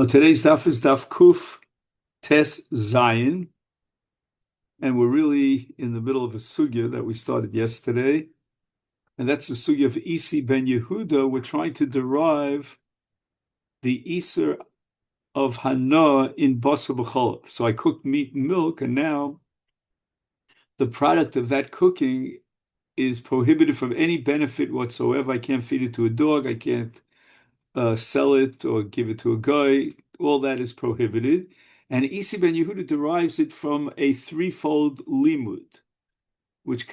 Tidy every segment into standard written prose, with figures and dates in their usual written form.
Today's daf is daf Kuf Tes Zayin, and we're really in the middle of a sugya that we started yesterday, and that's the sugya of Isi ben Yehuda. We're trying to derive the Iser of Hana in Basar B'cholav. So I cooked meat and milk, and now the product of that cooking is prohibited from any benefit whatsoever. I can't feed it to a dog. I can't sell it or give it to a guy. All that is prohibited. And Isi ben Yehuda derives it from a threefold limud, which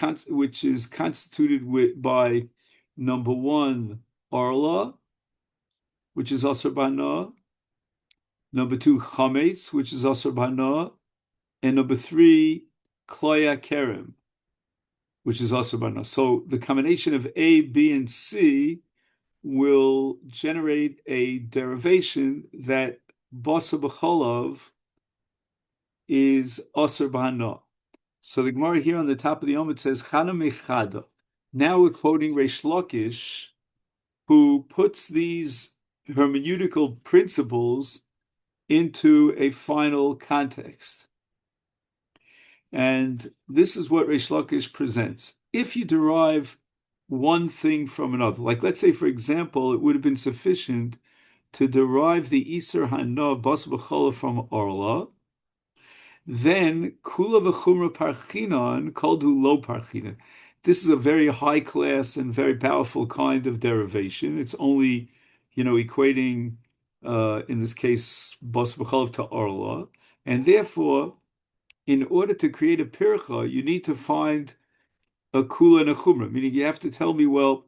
is constituted by number one, arla, which is asar bana, number two, chametz, which is asar bana, and number three, kloya kerem, which is asar bana. So the combination of A, B, and C will generate a derivation that basar b'cholav is asar b'hana. So the Gemara here on the top of the Yom, it says chana mechada. Now we're quoting Reish Lakish, who puts these hermeneutical principles into a final context. And this is what Reish Lakish presents. If you derive one thing from another, like let's say, for example, it would have been sufficient to derive the Iser Hana of Basar B'cholav from Orla, then Kula v'chumra parchinon koldu lo parchinon. This is a very high class and very powerful kind of derivation. It's only, equating, in this case, Basar B'cholav to Orla. And therefore, in order to create a pircha, you need to find a kula and a chumra, meaning you have to tell me, well,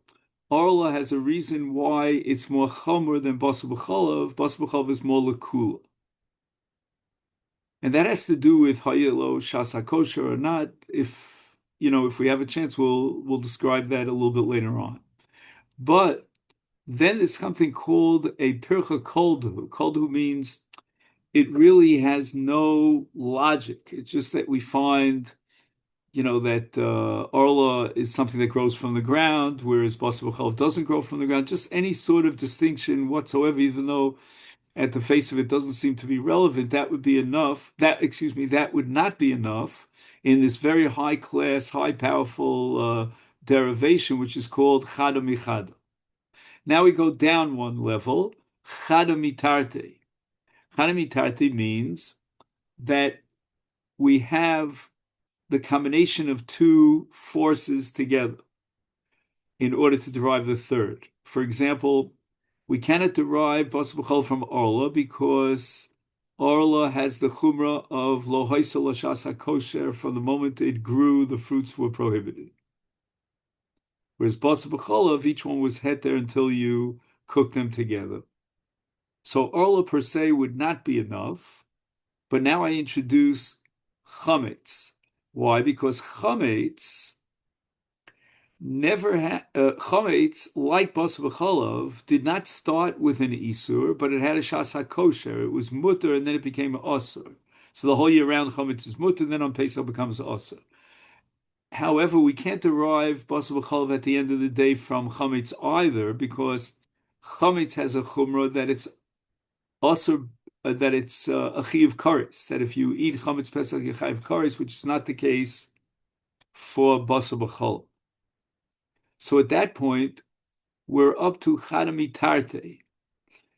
Orla has a reason why it's more chumra than Basar B'cholav. Basar B'cholav is more lekula. And that has to do with hayelo shasa kosher or not. If we have a chance, we'll describe that a little bit later on. But then there's something called a pircha koldu. Koldu means it really has no logic. It's just that we find, that orla is something that grows from the ground, whereas basar b'cholav doesn't grow from the ground. Just any sort of distinction whatsoever, even though at the face of it doesn't seem to be relevant, that would be enough. That would not be enough in this very high class, high powerful derivation, which is called chada michada. Now we go down one level, chada mitarte. Chada mitarte means that we have the combination of two forces together in order to derive the third. For example, we cannot derive Basar B'cholav from Orla because Orla has the chumrah of lo haisa l'shas kosher. From the moment it grew, the fruits were prohibited. Whereas Basar B'cholav, each one was heter until you cook them together. So Orla per se would not be enough, but now I introduce chametz. Why? Because chametz chametz, like Basar B'cholav, did not start with an isur, but it had a shas kosher. It was mutter, and then it became an asur. So the whole year round, chametz is mutter, and then on Pesach becomes asur. However, we can't derive Basar B'cholav at the end of the day from chametz either, because chametz has a chumrah that it's asur, that it's a chiyuv kares. That if you eat chametz Pesach, you chiyuv kares, which is not the case for Basar B'cholav. So at that point, we're up to chada mitarte.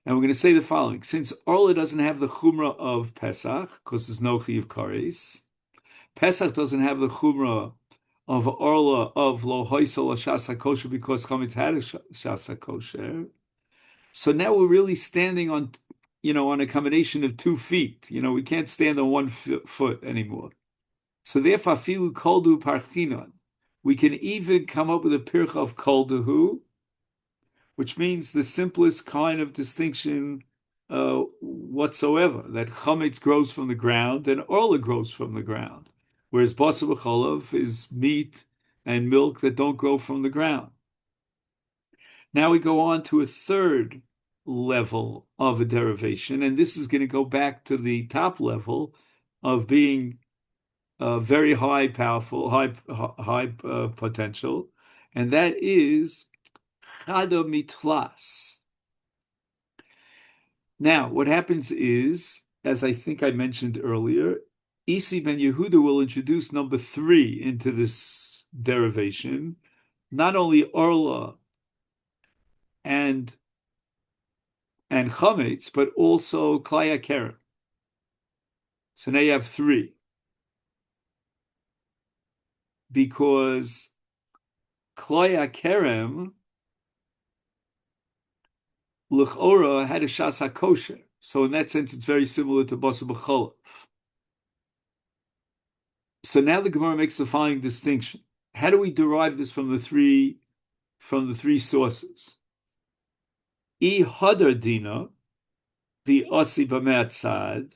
And we're going to say the following. Since Orla doesn't have the chumrah of Pesach, because there's no chiyuv kares, Pesach doesn't have the chumrah of Orla of lo hoisel shasa kosher because chametz had a shasa kosher. So now we're really standing on, on a combination of 2 feet. We can't stand on 1 foot anymore. So therefore, filu koldu parchinon. We can even come up with a pircha of kolduhu, which means the simplest kind of distinction whatsoever, that chametz grows from the ground and orla grows from the ground, whereas basar b'cholav is meat and milk that don't grow from the ground. Now we go on to a third level of a derivation, and this is going to go back to the top level of being very high, powerful, high potential, and that is chada mitlas. Now, what happens is, as I think I mentioned earlier, Isi ben Yehuda will introduce number 3 into this derivation, not only Orla and Chametz, but also Klaya Kerem. So now you have 3. Because Klaya Kerem, L'chora, had a Shas HaKosher. So in that sense, it's very similar to Basa B'cholav. So now the Gemara makes the following distinction. How do we derive this from the three sources? I hadar dina, the asi b'me'atzad.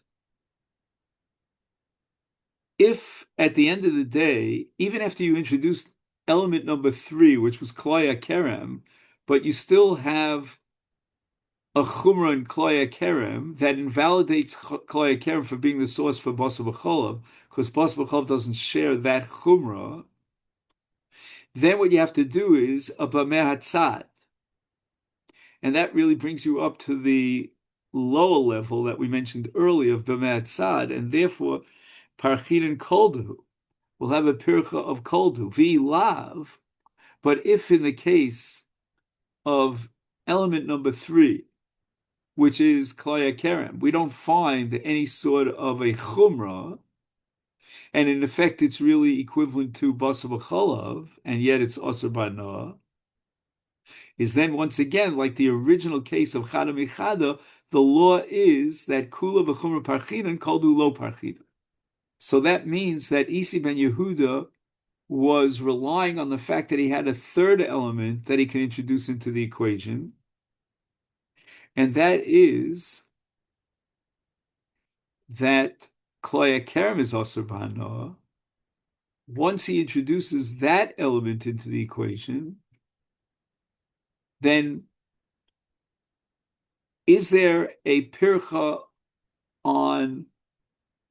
If at the end of the day, even after you introduced element number 3, which was klaya kerem, but you still have a chumrah in klaya kerem that invalidates klaya kerem for being the source for basa b'cholav, because basa b'cholav doesn't share that chumrah. Then what you have to do is a b'me'atzad. And that really brings you up to the lower level that we mentioned earlier of b'me'atzad, and therefore parchin and koldu will have a pircha of koldu, v'lav. But if in the case of element number 3, which is klaya kerem, we don't find any sort of a chumrah, and in effect it's really equivalent to basa b'cholav, and yet it's asur b'noah, is then once again, like the original case of chada michada, the law is that kula v'chumra parchina and koldu lo parchina. So that means that Isi ben Yehuda was relying on the fact that he had a third element that he can introduce into the equation, and that is that klaya kerem is asur b'hanoah. Once he introduces that element into the equation, then is there a pircha on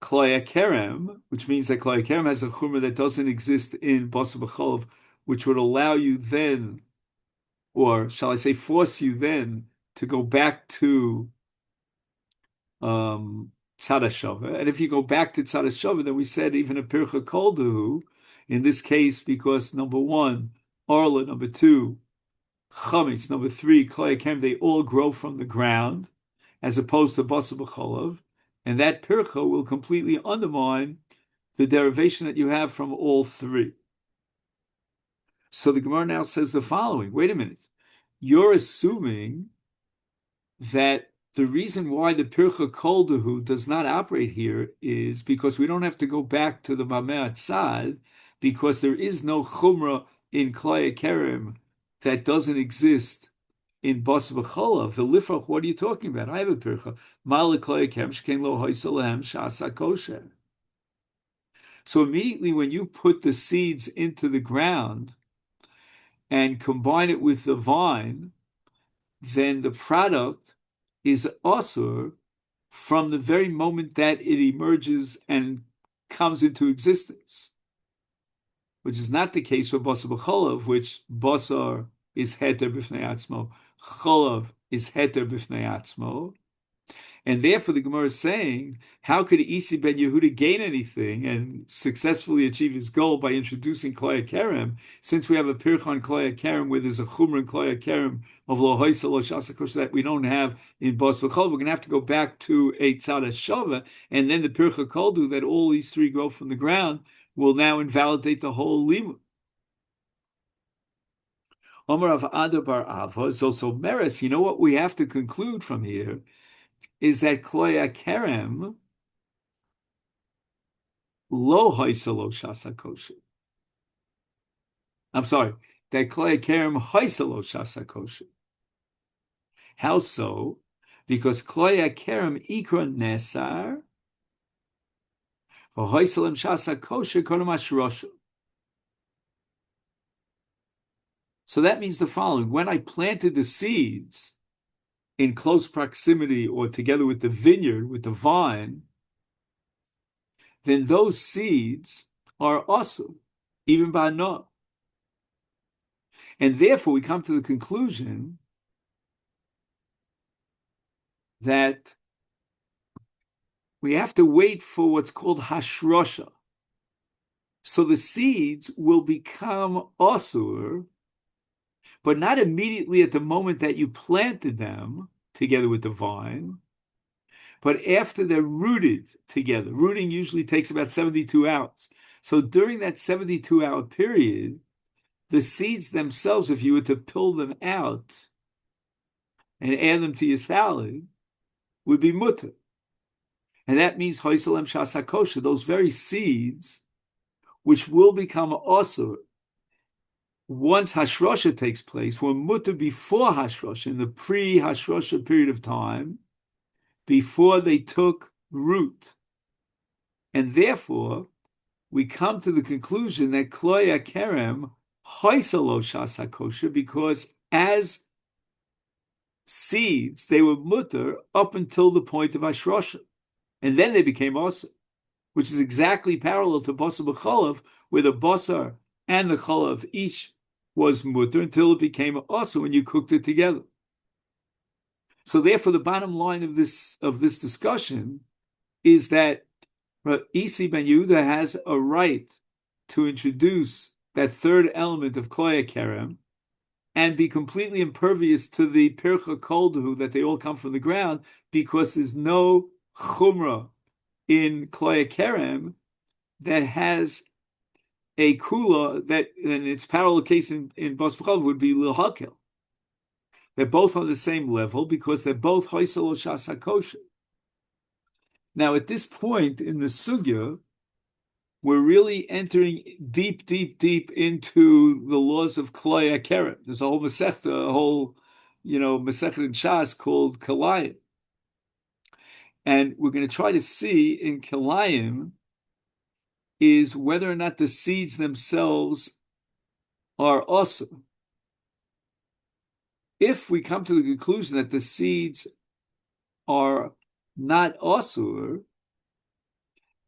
klaya kerem, which means that klaya kerem has a chumrah that doesn't exist in basa b'cholav, which would allow you then, or shall I say, force you then to go back to tzad hashava. And if you go back to tzad hashava, then we said even a pircha kolduhu, in this case, because number 1, Orla, number 2, Chametz, number 3, klaya kerem, they all grow from the ground, as opposed to basa b'cholav, and that pircha will completely undermine the derivation that you have from all 3. So the Gemara now says the following: wait a minute, you're assuming that the reason why the pircha kolduhu does not operate here is because we don't have to go back to the mameh atzad, because there is no chumrah in klaya kerem that doesn't exist in basa b'cholav. The lifrach, what are you talking about? I have a pircha. Ma'ale klaya kerem shkein lo hoysel lehem shas hakosher. So immediately when you put the seeds into the ground and combine it with the vine, then the product is asur from the very moment that it emerges and comes into existence, which is not the case for basa b'cholav, which basar is heter b'fnei atzmo, cholav is heter b'fnei atzmo. And therefore the Gemara is saying, how could Isi ben Yehuda gain anything and successfully achieve his goal by introducing klaya kerem, since we have a pircha on klaya kerem where there's a chumra in klaya kerem of lo hoysel lo shas hakosher that we don't have in bas v'chol. We're going to have to go back to a tzad hashava, and then the pircha koldu that all these 3 grow from the ground will now invalidate the whole limud. Omar of Ada bar Ava is also meres. You know what we have to conclude from here is that klaya kerem lo hoysel lo shas hakosher. I'm sorry, that klaya kerem hoysel lo shas hakosher. How so? Because klaya kerem ikra nesar v'hoysel em shas hakosher kodem hashrosha. So that means the following: when I planted the seeds in close proximity or together with the vineyard, with the vine, then those seeds are asur, even by no. And therefore we come to the conclusion that we have to wait for what's called hashrosha. So the seeds will become asur, but not immediately at the moment that you planted them together with the vine, but after they're rooted together. Rooting usually takes about 72 hours. So during that 72-hour period, the seeds themselves, if you were to pull them out and add them to your salad, would be mutter. And that means hoisalem shasakosha, those very seeds, which will become asur once hashrosha takes place, were mutter before hashrosha, in the pre-hashrosha period of time, before they took root. And therefore, we come to the conclusion that kloya kerem hoisalo shasakosha, because as seeds, they were mutter up until the point of hashrosha. And then they became asur, which is exactly parallel to basar b'cholav, where the basar and the cholav each was mutter until it became asur when you cooked it together. So therefore, the bottom line of this discussion is that Isi ben Yehuda has a right to introduce that third element of kloya kerem and be completely impervious to the pircha koldahu, that they all come from the ground, because there's no chumrah in kloya kerem that has a kula that, in its parallel case in basar b'cholav, would be lilhakel. They're both on the same level because they're both hoisel shas hakosher. Now, at this point in the sugya, we're really entering deep, deep, deep into the laws of kloya kerem. There's a whole masechta, masechet in Shas called Kalayim. And we're going to try to see in Kalayim is whether or not the seeds themselves are asur. If we come to the conclusion that the seeds are not asur,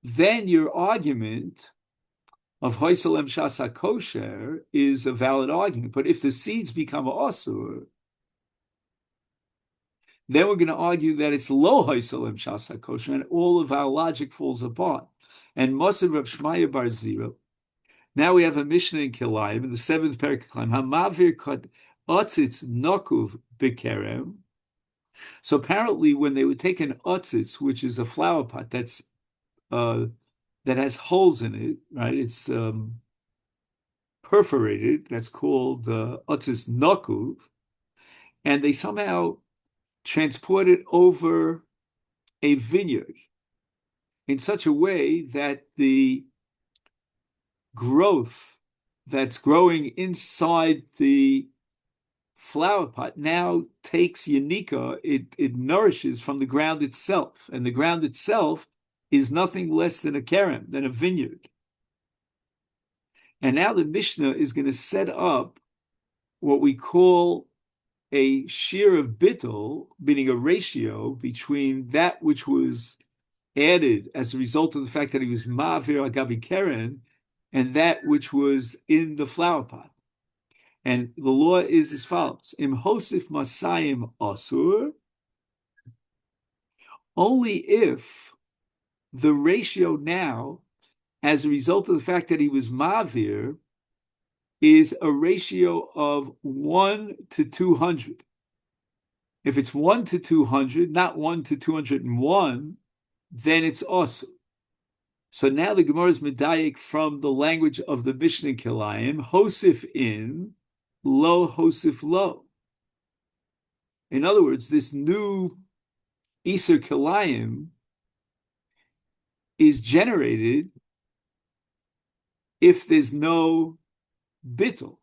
then your argument of hoisalem shas hakosher is a valid argument. But if the seeds become asur, then we're going to argue that it's lo hoisalem shas hakosher, and all of our logic falls apart. And Moser Rav Shmaya bar Zira. Now we have a Mishnah in Kilayim in the 7th parak of Kilayim. Hamavir kot otzitz nokuv bekerem. So apparently, when they would take an otzitz, which is a flower pot that has holes in it, right? It's perforated. That's called otzitz nokuv, and they somehow transport it over a vineyard in such a way that the growth that's growing inside the flower pot now takes yanika, it nourishes from the ground itself, and the ground itself is nothing less than a kerem, than a vineyard. And now the Mishnah is going to set up what we call a shear of bittul, meaning a ratio between that which was added as a result of the fact that he was ma'avir agabi keren and that which was in the flower pot. And the law is as follows: Im hosif masayim asur, only if the ratio now, as a result of the fact that he was ma'avir, is a ratio of 1 to 200. If it's 1 to 200, not 1 to 201, then it's asur. So now the Gemara is medayik from the language of the Mishnah Kilayim, hosif in, lo hosif lo. In other words, this new Iser Kilayim is generated if there's no bittul,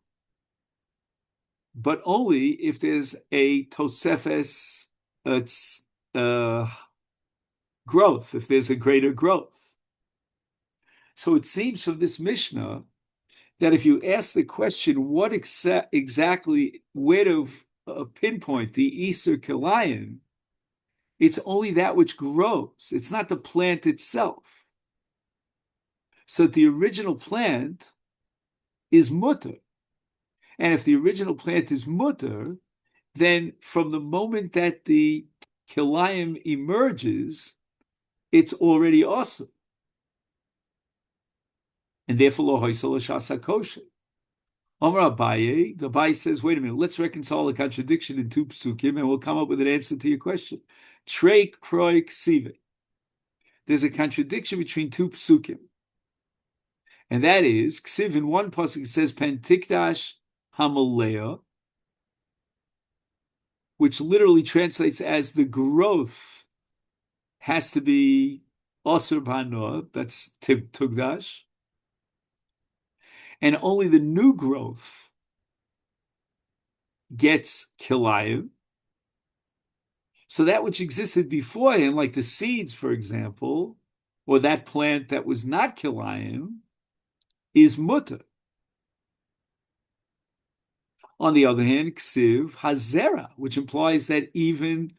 but only if there's a tosefes growth, if there's a greater growth. So it seems from this Mishnah that if you ask the question, what exactly, where to pinpoint the Iser Kilayim, it's only that which grows. It's not the plant itself. So the original plant is mutter. And if the original plant is mutter, then from the moment that the kilayim emerges, it's already awesome. And therefore, lo hoysel shasa kosher. Omar Abaye, the Abaye says, wait a minute, let's reconcile the contradiction in two psukim and we'll come up with an answer to your question. Trei kroi ksive. There's a contradiction between two psukim. And that is, ksiv in one pasuk it says, pentikdash hamalea, which literally translates as the growth has to be osir b'hanoah, that's tugdash. And only the new growth gets kilayim. So that which existed before him, like the seeds, for example, or that plant that was not kilayim, is mutter. On the other hand, ksiv hazera, which implies that even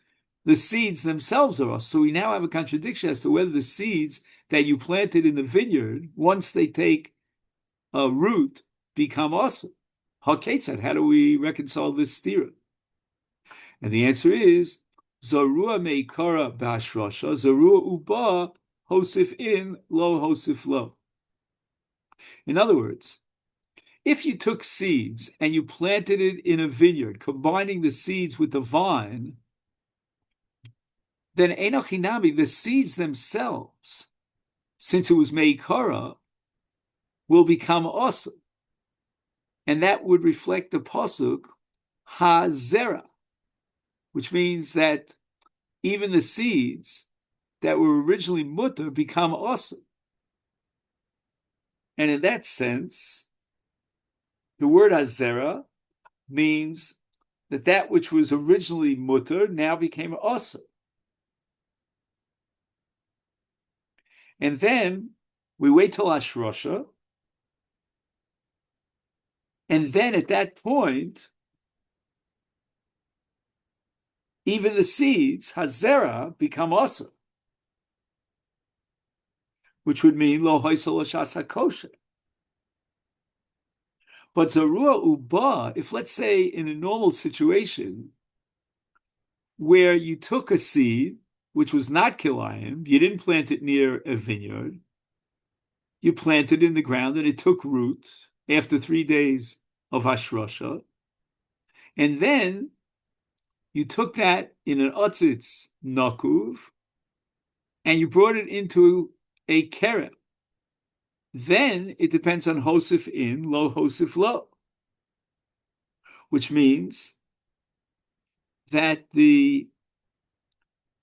the seeds themselves are us. So we now have a contradiction as to whether the seeds that you planted in the vineyard, once they take a root, become us. Haketzad, how do we reconcile this stira? And the answer is, Zarua meikara bashrasha, Zarua uba hosif in, lo hosif lo. In other words, if you took seeds and you planted it in a vineyard, combining the seeds with the vine, then enochinami, the seeds themselves, since it was meikara, will become awesome. And that would reflect the pasuk hazera, which means that even the seeds that were originally mutter become awesome. And in that sense, the word hazera means that which was originally mutter now became awesome. And then we wait till Ashrosha, and then at that point, even the seeds, hazera, become awesome, which would mean lo hoysel shas hakosher. But zarua uba, if let's say in a normal situation where you took a seed which was not kilayim, you didn't plant it near a vineyard, you planted it in the ground and it took root after 3 days of Hashrosha, and then you took that in an otzitz nakuv and you brought it into a kerem. Then it depends on hosif in, lo hosif lo, which means that the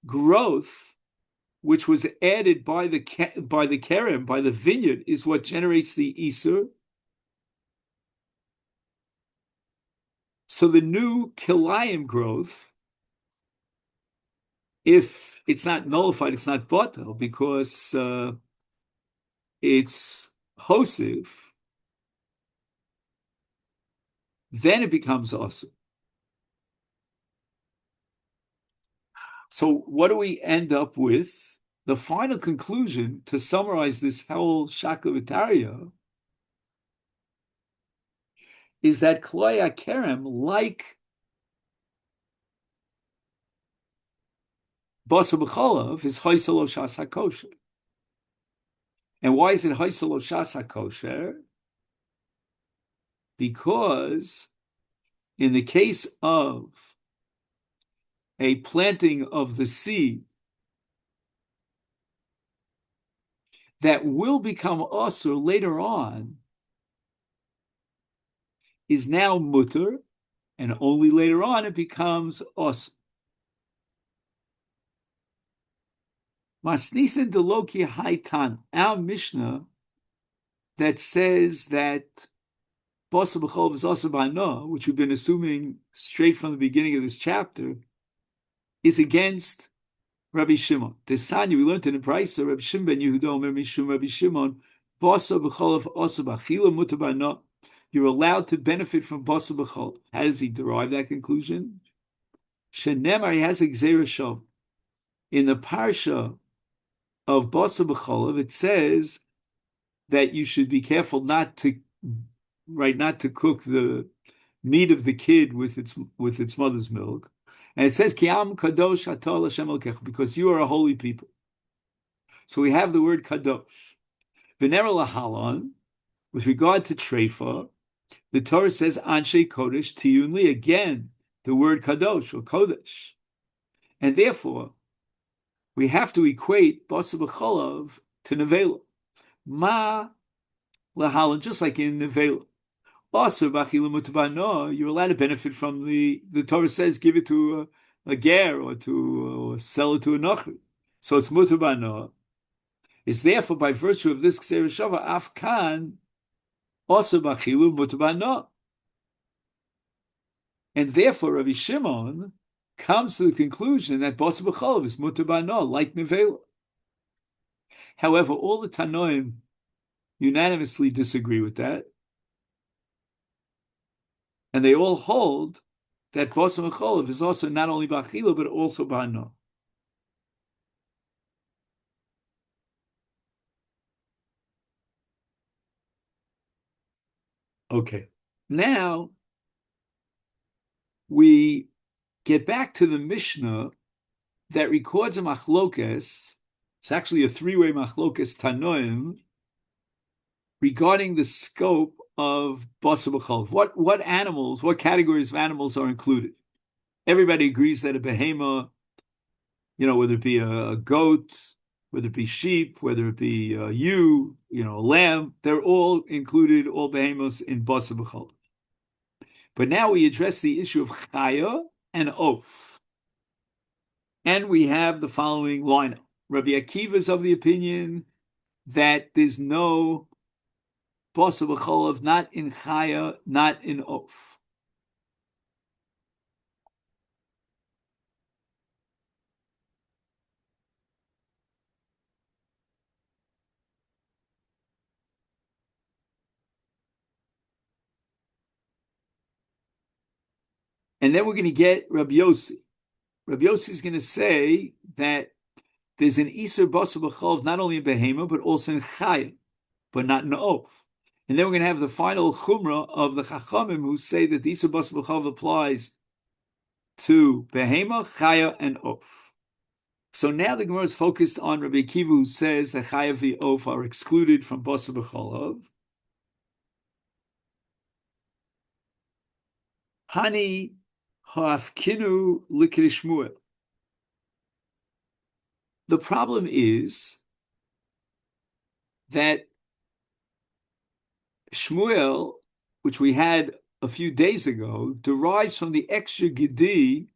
growth which was added by the kerem, by the vineyard, is what generates the isur. So the new kilayim growth, if it's not nullified, it's not batel, because it's hosif, then it becomes awesome. So what do we end up with? The final conclusion, to summarize this whole Shaklavitaria, is that Kloya Kerem, like Basa B'cholav, is Haisel Shas HaKosher. And why is it Haisel Shas HaKosher? Because in the case of a planting of the seed that will become asur later on, is now mutter, and only later on it becomes asur. Masnisen deloki haitan, our Mishnah that says that Basa B'cholav is asur b'hanoah, which we've been assuming straight from the beginning of this chapter, is against Rabbi Shimon. Desanya, we learned in the Brisa, Rabbi Shimon ben Yehuda Omer Mishum Rabbi Shimon, Basa B'cholav asur b'achila mutter b'hanoah. You're allowed to benefit from Basa B'cholav. How does he derive that conclusion? Shenemar, he has a gzeira shov. In the parsha of Basa B'cholav, it says that you should be careful not to cook the meat of the kid with its mother's milk. And it says, Ki am kadosh atah Hashem Elokecha, because you are a holy people. So we have the word kadosh. V'nera lahalon, with regard to treifa, the Torah says, Anshe Kodesh Tiyun Li, again, the word kadosh or kodesh. And therefore, we have to equate Basa B'cholav to Nevela. Ma lahalon, just like in Nevela. Also, you're allowed to benefit from the Torah says, give it to a ger or sell it to a nocher. So it's mutabano. It's therefore by virtue of this Kseir Shava, afkan, also bachilu mutabano. And therefore, Rabbi Shimon comes to the conclusion that Basa B'cholav is mutabano, like Nevela. However, all the Tanoim unanimously disagree with that. And they all hold that Basa B'cholav is also not only b'achila, but also b'hana. Okay. Now, we get back to the Mishnah that records a machlokes. It's actually a three-way machlokes Tanoim regarding the scope of Basa B'cholav. What animals, what categories of animals are included? Everybody agrees that a behema, whether it be a goat, whether it be sheep, whether it be a ewe, a lamb, they're all included, all behemoths in Basa B'cholav. But now we address the issue of chaya and oaf. And we have the following lineup. Rabbi Akiva is of the opinion that there's no Basa B'cholav, not in chaya, not in oaf. And then we're going to get Rabbi Yossi. Rabbi Yossi is going to say that there's an Isur Basa B'cholav not only in Behema, but also in Chaya, but not in Oaf. And then we're going to have the final Chumrah of the Chachamim who say that the Isur Basa B'cholav applies to Behema, Chaya, and Oaf. So now the Gemara is focused on Rabbi Akiva who says that Chaya and Oaf are excluded from Basa B'cholav. Hani ha'afkinu l'kirishmuel. The problem is that Shmuel, which we had a few days ago, derives from the extra gedi,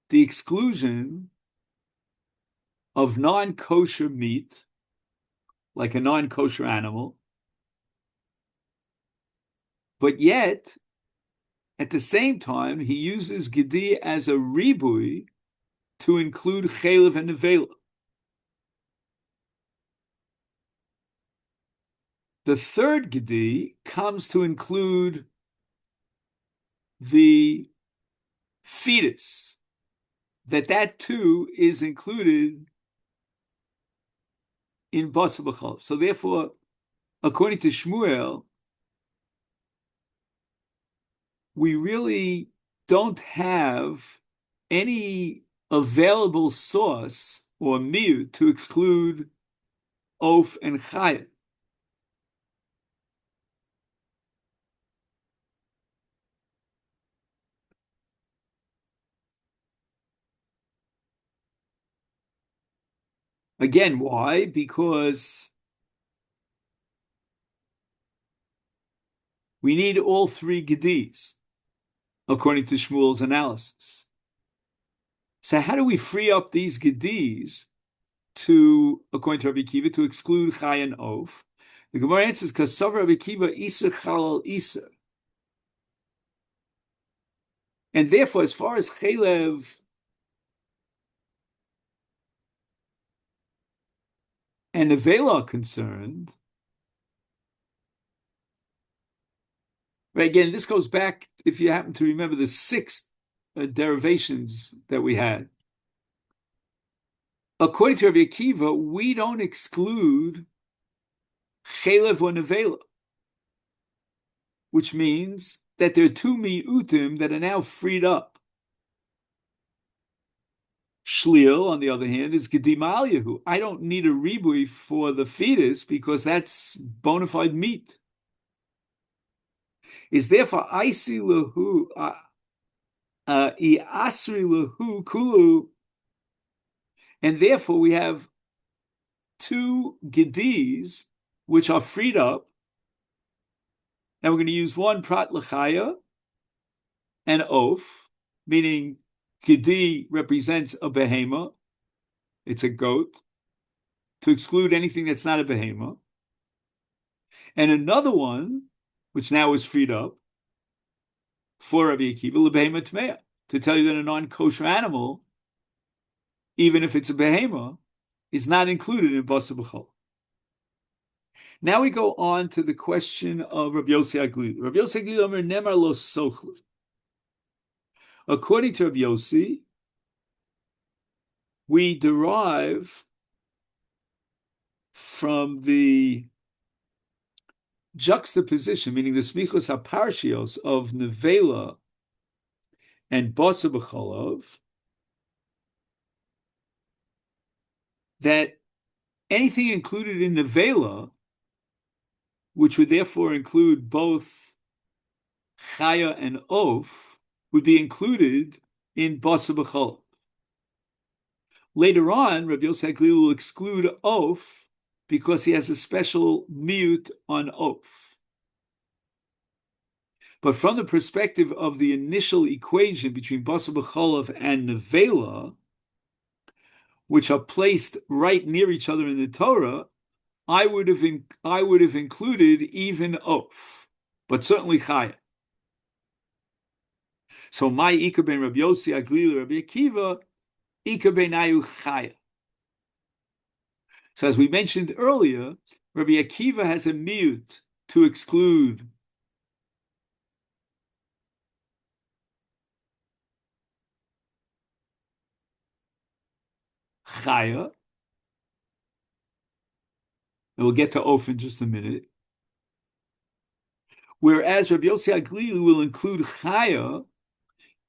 the exclusion of non-kosher meat, like a non-kosher animal, but yet, at the same time, he uses gedi as a ribui to include chelev and nevela. The third gedi comes to include the fetus, that too is included in Basa B'cholav. So therefore, according to Shmuel, we really don't have any available source or miut to exclude Oaf and Chaya. Again, why? Because we need all three gedis, according to Shmuel's analysis. So how do we free up these gedis to, according to Rabbi Akiva, to exclude Chai and Oaf? The Gemara answers, Kasav Rabbi Akiva Iser Chalal Iser. And therefore, as far as Chelev and Nevela are concerned, right, again, this goes back, if you happen to remember, the six derivations that we had. According to Rabbi Akiva, we don't exclude Chelev or Nevela, which means that there are two mi'utim that are now freed up. Shlil, on the other hand, is Gedima al Yehu. I don't need a ribui for the fetus because that's bona fide meat. Is therefore Isi Lahu, Asri Lahu Kulu, and therefore we have two Gedis which are freed up, and we're going to use one Prat L'chaya and Oaf, meaning Gedi represents a behema, it's a goat, to exclude anything that's not a behema. And another one, which now is freed up, for Rabbi Akiva, L'behema Tmeya, to tell you that a non-kosher animal, even if it's a behema, is not included in Basa B'chol. Now we go on to the question of Rabbi Yossi Aglili. Rabbi Yossi Aglili Omer Nemar Lo Sochlu. According to Rabbi Yossi, we derive from the juxtaposition, meaning the smichos haparshios of nevela and basa b'cholov, that anything included in nevela, which would therefore include both chaya and oaf, would be included in basa b'cholov. Later on, Rabbi Yossi Aglili will exclude oaf because he has a special mute on oaf. But from the perspective of the initial equation between basa b'cholov and nevela, which are placed right near each other in the Torah, I would have included even oaf, but certainly chaya. So my Ika ben Rabbi Yossi Aglili Rabbi Akiva, Ika ben Ayu chaya. So as we mentioned earlier, Rabbi Akiva has a mute to exclude chaya. And we'll get to oaf in just a minute. Whereas Rabbi Yossi Aglili will include chaya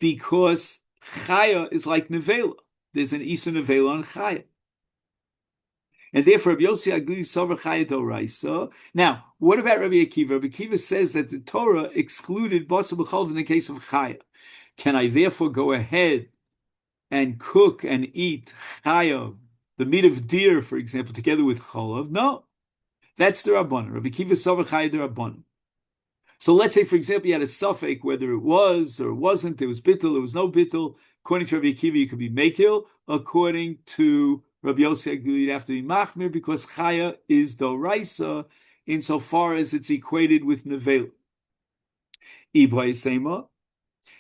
because chaya is like nevela. There's an isa nevela on chaya. And therefore, Rabbi Yossi Aglili sover chaya doraisa. Now, what about Rabbi Akiva? Rabbi Akiva says that the Torah excluded basa b'cholov in the case of chaya. Can I therefore go ahead and cook and eat chaya, the meat of deer, for example, together with cholov? No, that's the Rabbanan. Rabbi Akiva sover chaya Rabbanan. So let's say, for example, you had a suffix whether it was or wasn't. There was bittul, there was no bittul. According to Rabbi Akiva, you could be mekil. According to Rabbi Yossi Aglili, you'd have to be machmir because chaya is doraisa insofar as it's equated with nevela. Ibay sema.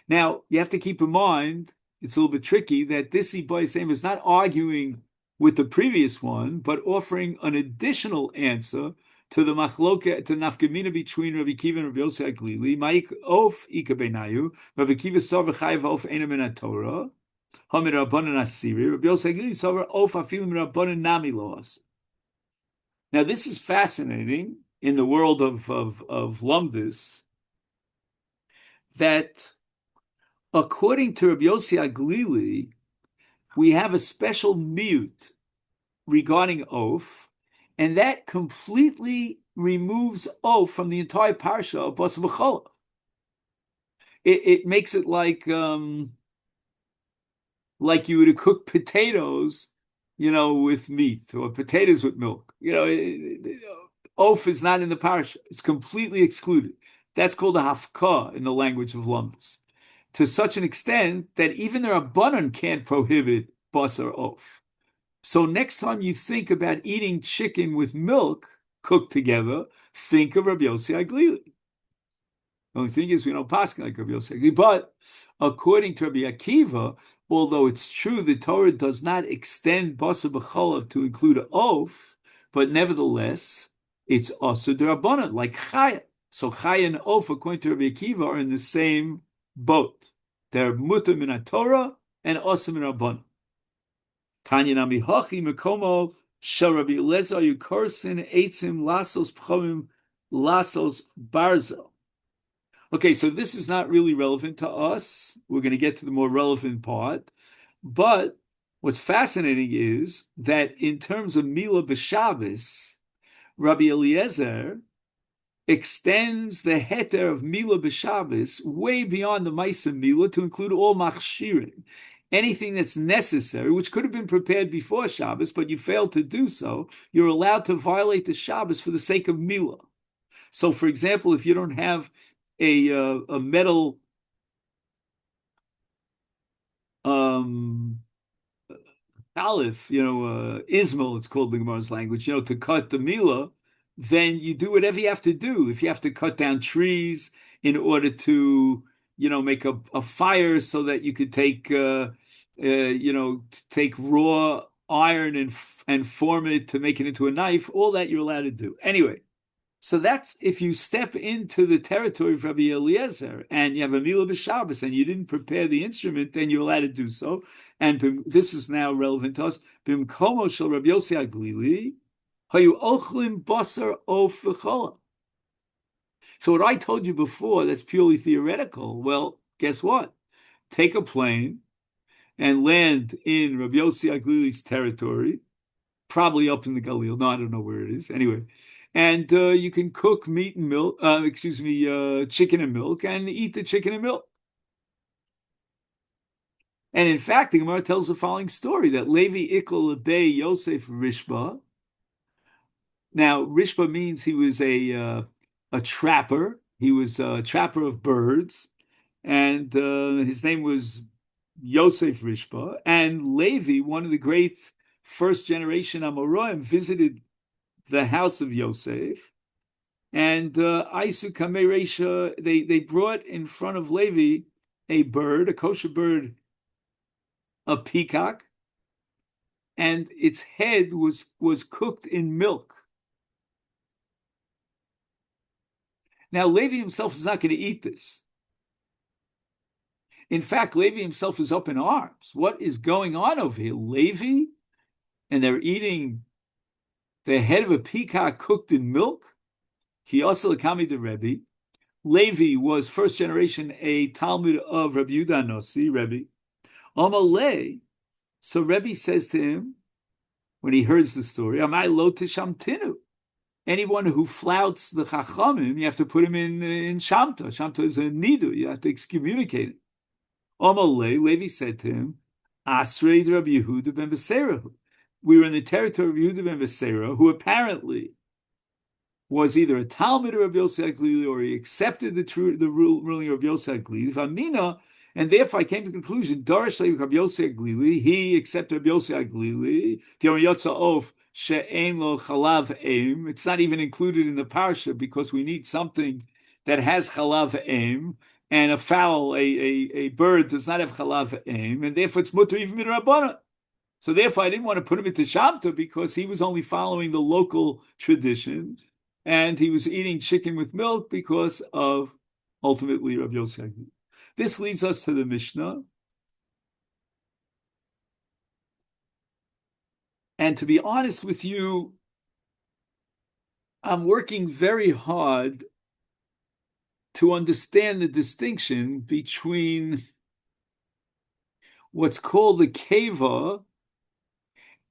Now you have to keep in mind it's a little bit tricky that this ibay sema is not arguing with the previous one, but offering an additional answer to the machloke, to nafkamina between Rabbi Akiva and Rabbi Yossi Aglili. Ma'ik of ika benayu. Rabbi Akiva sover chayav of enam in Torah. Hamid Rabbanan Asiri. Rabbi Yossi Aglili sover of afilim Rabbanan nami loas. Now this is fascinating in the world of lumdis, that according to Rabbi Yossi Aglili, we have a special mute regarding oaf, and that completely removes oaf from the entire parsha of Basa B'cholov. It makes it like you would cook potatoes, with meat, or potatoes with milk. Oaf is not in the parsha; it's completely excluded. That's called a hafka in the language of lumdus, to such an extent that even the Rabbanan can't prohibit basar oaf. So next time you think about eating chicken with milk cooked together, think of Rabbi Yossi Aglili. The only thing is we don't pass like Rabbi Yossi Aglili. But according to Rabbi Akiva, although it's true the Torah does not extend basar b'cholov to include oaf, but nevertheless it's also d'Rabbanan, like chaya. So chaya and oaf, according to Rabbi Akiva, are in the same boat. They're mutar min Torah and also min Rabbanan. Tanya nami hachi mekomo shel Rabbi Eliezer yukorsin eitzim lasos pchomim lasos barzel. Okay, so this is not really relevant to us. We're going to get to the more relevant part, but What's fascinating is that in terms of Mila B'Shabbos, Rabbi Eliezer extends the heter of Mila B'Shabbos way beyond the Maisa Mila to include all machshirin, anything that's necessary, which could have been prepared before Shabbos, but you failed to do so, you're allowed to violate the Shabbos for the sake of Mila. So, for example, if you don't have a metal aleph, ismol, it's called in the Gemara's language, to cut the Mila, then you do whatever you have to do. If you have to cut down trees in order to, make a fire so that you could take raw iron and form it to make it into a knife, all that you're allowed to do. Anyway, so that's if you step into the territory of Rabbi Eliezer and you have a Mila B'Shabbos and you didn't prepare the instrument, then you're allowed to do so. And this is now relevant to us. B'mkomo shel Rabbi Yossi Aglili, hayu ochlim basar of v'chola. So what I told you before, that's purely theoretical. Well, guess what? Take a plane and land in Rabbi Yossi Aglili's territory, probably up in the Galil. No, I don't know where it is. Anyway. And you can cook meat and milk, chicken and milk, and eat the chicken and milk. And in fact, the Gemara tells the following story, that Levi Ikl Lebei Yosef Rishba. Now, Rishba means he was a trapper. He was a trapper of birds. And his name was Yosef Rishba. And Levi, one of the great first generation Amoraim, visited the house of Yosef, and Aisu Kamei Reisha, they brought in front of Levi a bird, a kosher bird, a peacock, and its head was cooked in milk. Now, Levi himself is not going to eat this. In fact, Levi himself is up in arms. What is going on over here? Levi, and they're eating the head of a peacock cooked in milk. Kiyasa Lakami de Rebbe. Levi was first generation a Talmud of Rabbi Yehuda Nossi, Rebbe. Amalei. So Rebbe says to him, when he hears the story, Amai lo tishamtinu. Anyone who flouts the Chachamim, you have to put him in Shamta. Shamta is a nidu. You have to excommunicate him. Amalei. Levi said to him, Asrei Rabbi Yehuda ben Beserahu. We were in the territory of Yehuda ben Beseira, who apparently was either a Talmud of Rabbi Yossi Aglili or he accepted the ruling of Rabbi Yossi Aglili. V'amina, and therefore I came to the conclusion, Darash Levi Rabbi Yossi Aglili, he accepted Rabbi Yossi Aglili, Diom Yotza Of, She'ein Lo Chalav Eim. It's not even included in the parsha because we need something that has Chalav Eim, and a fowl, a bird does not have Chalav Eim, and therefore it's mutter even midrabanan. So therefore, I didn't want to put him into Shabta because he was only following the local tradition, and he was eating chicken with milk because of ultimately Rabbi Yossi. This leads us to the Mishnah. And to be honest with you, I'm working very hard to understand the distinction between what's called the keva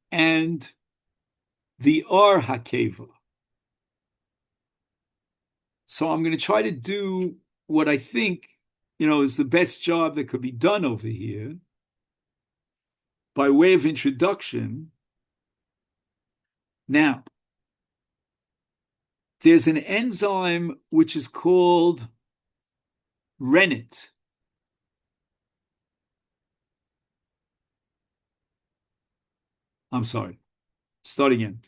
and the Ar HaKeva. So I'm going to try to do what I think, is the best job that could be done over here. By way of introduction, now, there's an enzyme which is called rennet. I'm sorry. Start again.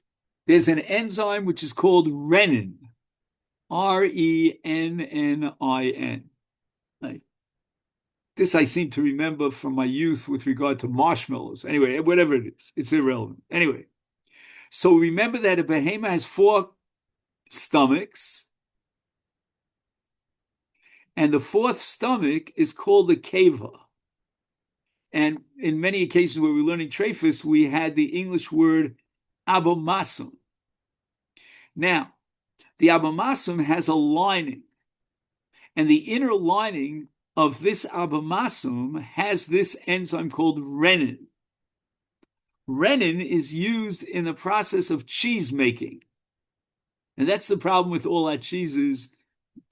There's an enzyme which is called renin. Rennin. This I seem to remember from my youth with regard to marshmallows. Anyway, whatever it is, it's irrelevant. Anyway, so remember that a behemoth has 4 stomachs, and the 4th stomach is called the keva. And in many occasions where we're learning trephus, we had the English word abomasum. Now, the abomasum has a lining, and the inner lining of this abomasum has this enzyme called renin. renin is used in the process of cheese making. And that's the problem with all our cheeses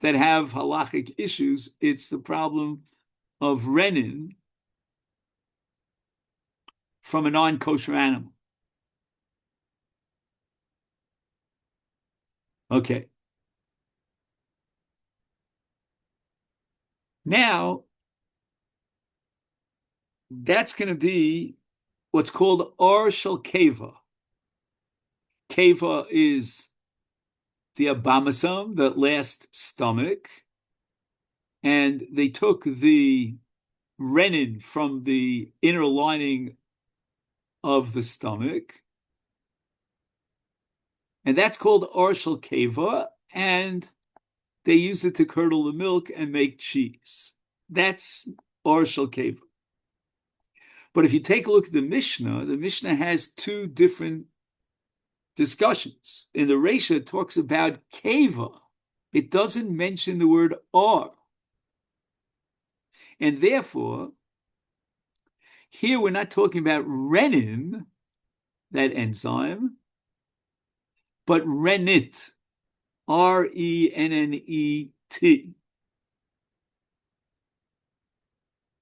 that have halachic issues. It's the problem of renin from a non-kosher animal. Okay. Now, that's going to be what's called or shel keva. Keva is the abomasum, the last stomach, and they took the renin from the inner lining of the stomach, and that's called or shel keva, and they use it to curdle the milk and make cheese. That's or shel keva. But if you take a look at the Mishnah has two different discussions. In the Reisha, it talks about keva. It doesn't mention the word or. And therefore, here we're not talking about renin, that enzyme, but rennet, R-E-N-N-E-T.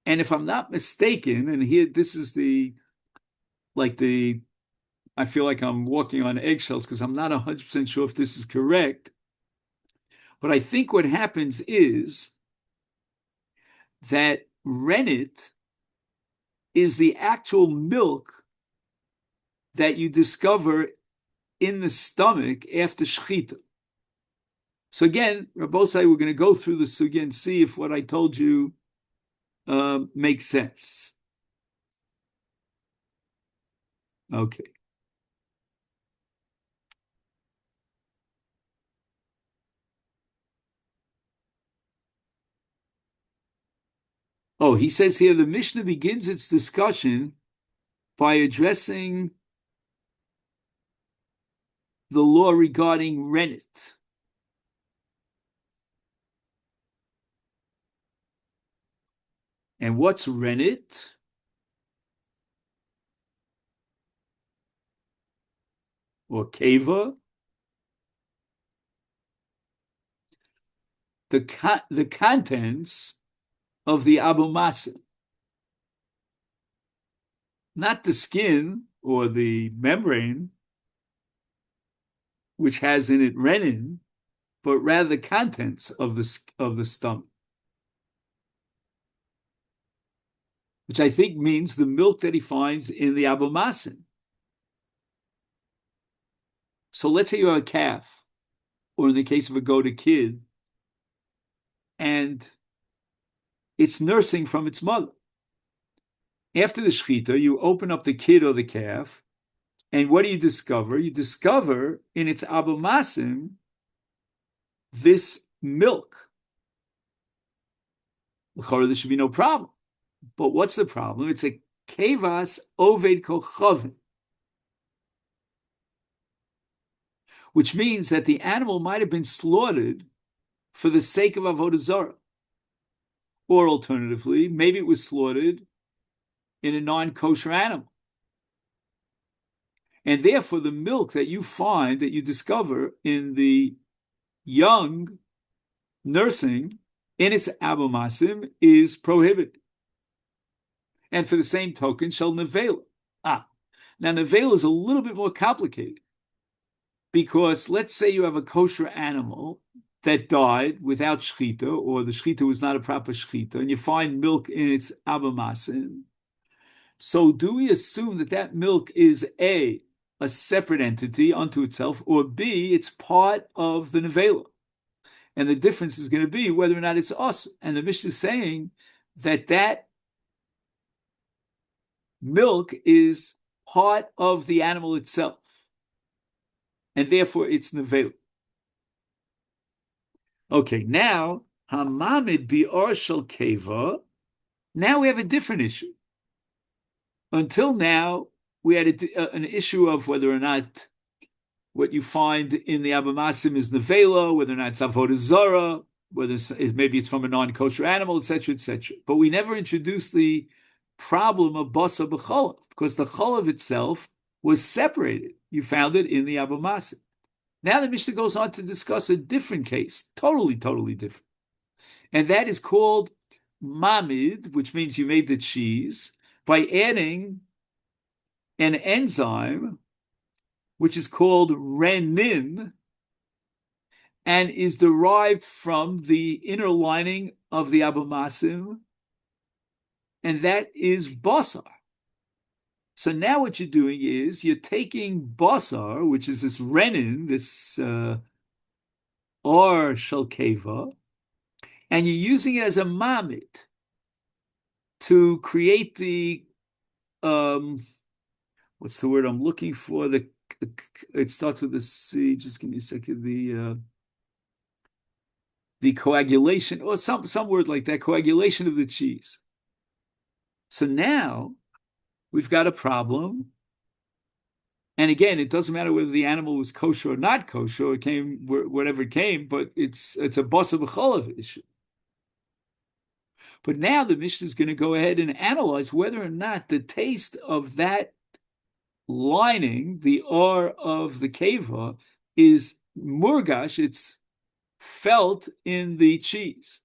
And if I'm not mistaken, and here this is I feel like I'm walking on eggshells because I'm not 100% sure if this is correct. But I think what happens is that rennet is the actual milk that you discover in the stomach after shechita. So again, Rabbosai, we're going to go through the sugya and see if what I told you makes sense. Okay. Oh, he says here the Mishnah begins its discussion by addressing the law regarding rennet. And what's rennet? Or keva? The contents of the abomasum, not the skin or the membrane, which has in it renin, but rather the contents of the stomach, which I think means the milk that he finds in the abomasum. So let's say you have a calf, or in the case of a goat, a kid, and it's nursing from its mother. After the shechita, you open up the kid or the calf, and what do you discover? You discover in its abomasum this milk. There should be no problem. But what's the problem? It's a kevas oved kochavim, which means that the animal might have been slaughtered for the sake of avodah zarah. Or alternatively, maybe it was slaughtered in a non-kosher animal. And therefore, the milk that you find, that you discover in the young nursing in its abomasum is prohibited. And for the same token, shall nevela. Now nevela is a little bit more complicated because let's say you have a kosher animal that died without shechita, or the shechita was not a proper shechita, and you find milk in its abomasum. So do we assume that that milk is a separate entity unto itself, or B, it's part of the nevela? And the difference is going to be whether or not it's us. And the Mishnah is saying that milk is part of the animal itself, and therefore it's nevela. Okay, now hamamid bi'or shel keva. Now we have a different issue. Until now, we had an issue of whether or not what you find in the abomasum is nevela, whether or not it's avodah zarah, whether maybe it's from a non-kosher animal, etc., etc. But we never introduced the problem of basa b'cholav, because the cholav itself was separated. You found it in the avomasa. Now the Mishnah goes on to discuss a different case, totally different. And that is called mamid, which means you made the cheese, by adding an enzyme, which is called renin, and is derived from the inner lining of the abomasim, and that is basar. So now what you're doing is you're taking basar, which is this renin, this or shalkeva, and you're using it as a mamid to create the what's the word I'm looking for? It starts with a C. Just give me a second. The coagulation, or some word like that, coagulation of the cheese. So now we've got a problem. And again, it doesn't matter whether the animal was kosher or not kosher, it came whatever it came, but it's a basa b'cholav issue. But now the Mishnah is going to go ahead and analyze whether or not the taste of that lining, the or of the keva, is murgash, it's felt in the cheese.